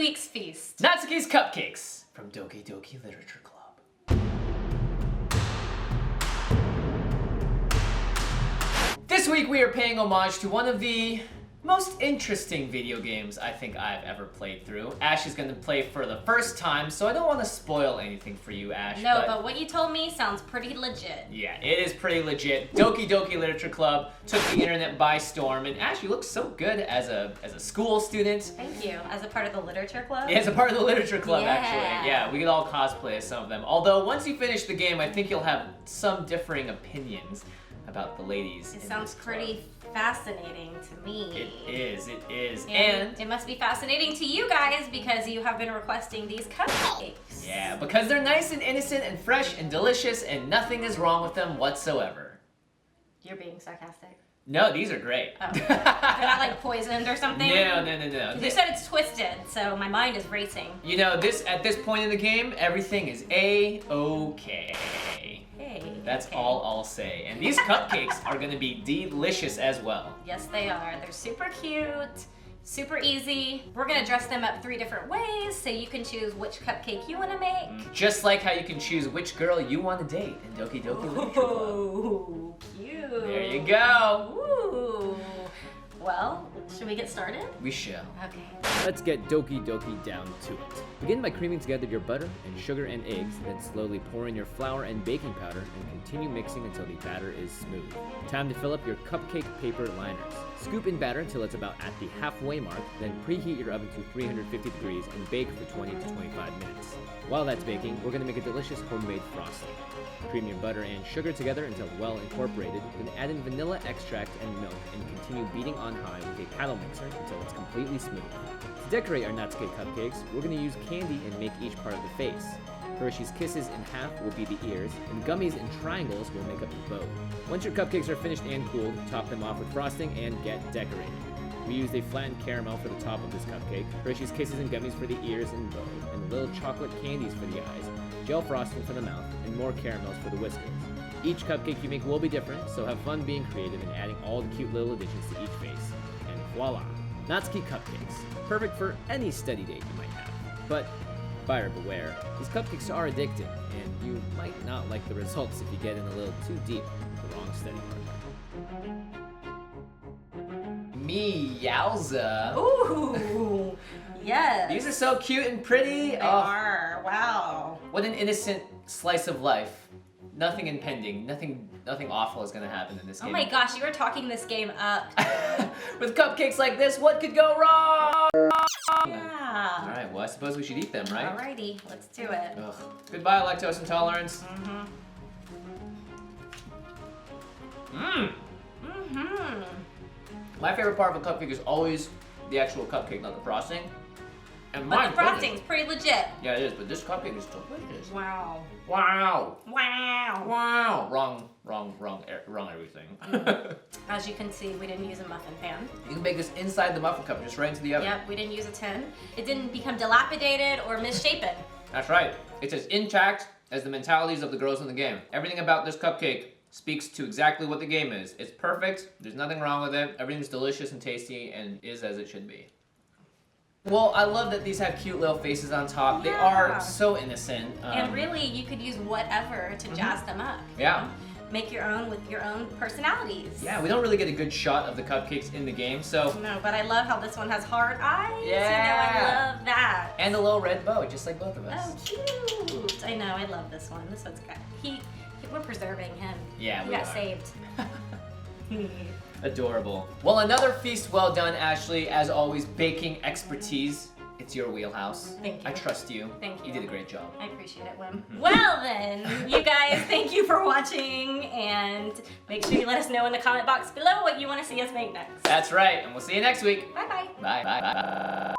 week's feast. Natsuki's Cupcakes from Doki Doki Literature Club. This week we are paying homage to one of the most interesting video games I think I've ever played through. Ash is going to play for the first time, so I don't want to spoil anything for you, Ash. No, but what you told me sounds pretty legit. Yeah, it is pretty legit. Doki Doki Literature Club took the internet by storm, and Ash, you look so good as a school student. Thank you. As a part of the literature club? Yeah, as a part of the literature club, Yeah. actually. Yeah, we could all cosplay as some of them. Although, once you finish the game, I think you'll have some differing opinions about the ladies. It sounds pretty fascinating to me. It is. And it must be fascinating to you guys because you have been requesting these cupcakes. Yeah, because they're nice and innocent and fresh and delicious and nothing is wrong with them whatsoever. You're being sarcastic. No, these are great. Oh. They're not like poisoned or something? No. You said it's twisted, so my mind is racing. You know, at this point in the game, everything is A-okay. Hey. That's okay. all I'll say. And these cupcakes are gonna be delicious as well. Yes, they are. They're super cute, super easy. We're gonna dress them up 3 different ways, so you can choose which cupcake you wanna make. Just like how you can choose which girl you want to date in Doki Doki Literature Club. Ooh, cute. There you go. Ooh. Well, should we get started? We shall. Okay. Let's get Doki Doki down to it. Begin by creaming together your butter and sugar and eggs, then slowly pour in your flour and baking powder and continue mixing until the batter is smooth. Time to fill up your cupcake paper liners. Scoop in batter until it's about at the halfway mark, then preheat your oven to 350 degrees and bake for 20 to 25 minutes. While that's baking, we're going to make a delicious homemade frosting. Cream your butter and sugar together until well incorporated, then add in vanilla extract and milk and continue beating on high with a paddle mixer until it's completely smooth. To decorate our Natsuki cupcakes, we're going to use candy and make each part of the face. Hershey's Kisses in half will be the ears, and gummies in triangles will make up the bow. Once your cupcakes are finished and cooled, top them off with frosting and get decorated. We used a flattened caramel for the top of this cupcake, Hershey's Kisses and gummies for the ears and bow, and little chocolate candies for the eyes, gel frosting for the mouth, and more caramels for the whiskers. Each cupcake you make will be different, so have fun being creative and adding all the cute little additions to each face. And voila! Natsuki cupcakes. Perfect for any study date you might have. But buyer beware, these cupcakes are addictive, and you might not like the results if you get in a little too deep with the wrong study partner. Meowza. Ooh, yes. These are so cute and pretty. They are. Wow. What an innocent slice of life. Nothing impending. Nothing awful is gonna happen in this game. Oh my gosh, you were talking this game up. With cupcakes like this, what could go wrong? Yeah. All right, well, I suppose we should eat them, right? Alrighty, let's do it. Ugh. Goodbye, lactose intolerance. My favorite part of a cupcake is always the actual cupcake, not the frosting. And But the frosting's pretty legit. Yeah, it is, but this cupcake is delicious. Wow. Wow. Wow. Wow. Wrong everything. As you can see, we didn't use a muffin pan. You can bake this inside the muffin cup, just right into the oven. Yep, we didn't use a tin. It didn't become dilapidated or misshapen. That's right. It's as intact as the mentalities of the girls in the game. Everything about this cupcake speaks to exactly what the game is. It's perfect. There's nothing wrong with it. Everything's delicious and tasty and is as it should be. Well, I love that these have cute little faces on top. They are so innocent. And really, you could use whatever to jazz them up. Yeah. Make your own with your own personalities. Yeah, we don't really get a good shot of the cupcakes in the game, so... No, but I love how this one has hard eyes. Yeah. You know, I love that. And a little red bow, just like both of us. Oh, cute. I know, I love this one. This one's good. We're preserving him. Yeah, he we got are. saved. Adorable. Well, another feast well done, Ashley. As always, baking expertise. It's your wheelhouse. Thank you. I trust you. Thank you. You did a great job. I appreciate it, Wim. Well then, you guys, thank you for watching, and make sure you let us know in the comment box below what you want to see us make next. That's right, and we'll see you next week. Bye-bye. Bye. Bye. Bye.